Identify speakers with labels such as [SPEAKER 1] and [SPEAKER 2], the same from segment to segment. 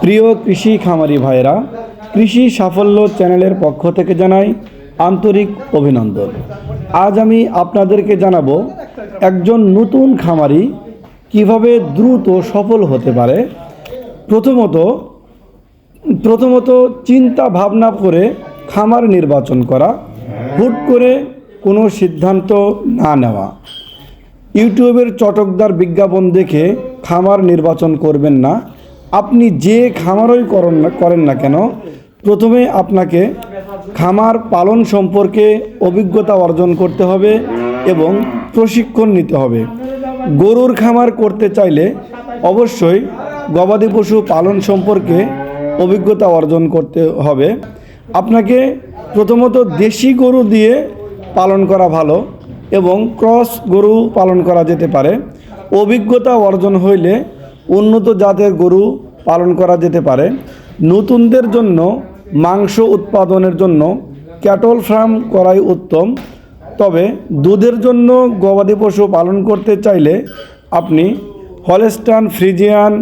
[SPEAKER 1] প্রিয় কৃষি খামারি ভাইরা, কৃষি সাফল্য চ্যানেলের পক্ষ থেকে জানাই আন্তরিক অভিনন্দন। আজ আমি আপনাদেরকে জানাবো একজন নতুন খামারি কিভাবে দ্রুত সফল হতে পারে। প্রথমত চিন্তা ভাবনা করে খামার নির্বাচন করা, হুট করে কোনো সিদ্ধান্ত না নেওয়া। ইউটিউবের চটকদার বিজ্ঞাপন দেখে খামার নির্বাচন করবেন না। আপনি যে খামারই করেন না কেন, প্রথমে আপনাকে খামার পালন সম্পর্কে অভিজ্ঞতা অর্জন করতে হবে এবং প্রশিক্ষণ নিতে হবে। গরুর খামার করতে চাইলে অবশ্যই গবাদি পশু পালন সম্পর্কে অভিজ্ঞতা অর্জন করতে হবে। আপনাকে প্রথমত দেশি গরু দিয়ে পালন করা ভালো এবং ক্রস গরু পালন করা যেতে পারে। অভিজ্ঞতা অর্জন হইলে উন্নত জাতের গরু পালন করা যেতে পারে। নতুনদের জন্য মাংস উৎপাদনের জন্য ক্যাটল ফার্ম করাই উত্তম। তবে দুধের জন্য গবাদি পশু পালন করতে চাইলে আপনি হলস্টাইন, ফ্রিজিয়ান,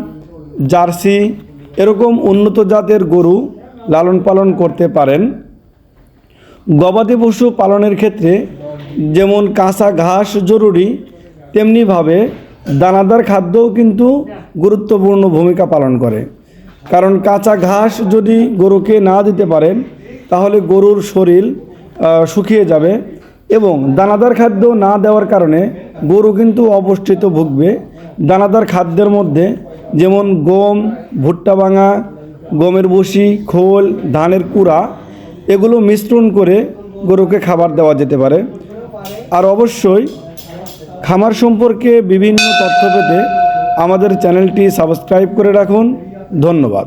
[SPEAKER 1] জার্সি এরকম উন্নত জাতের গরু লালন পালন করতে পারেন। গবাদি পশু পালনের ক্ষেত্রে যেমন কাঁচা ঘাস জরুরি, তেমনিভাবে দানাদার খাদ্যও কিন্তু গুরুত্বপূর্ণ ভূমিকা পালন করে। কারণ কাঁচা ঘাস যদি গরুকে না দিতে পারেন তাহলে গরুর শরীর শুকিয়ে যাবে এবং দানাদার খাদ্য না দেওয়ার কারণে গরু কিন্তু অপুষ্টিতে ভুগবে। দানাদার খাদ্যের মধ্যে যেমন গম, ভুট্টা ভাঙা, গমের ভুসি, খোল, ধানের কুড়া এগুলো মিশ্রণ করে গরুকে খাবার দেওয়া যেতে পারে। আর অবশ্যই খামার সম্পর্কে বিভিন্ন তথ্য পেতে আমাদের চ্যানেলটি সাবস্ক্রাইব করে রাখুন। ধন্যবাদ।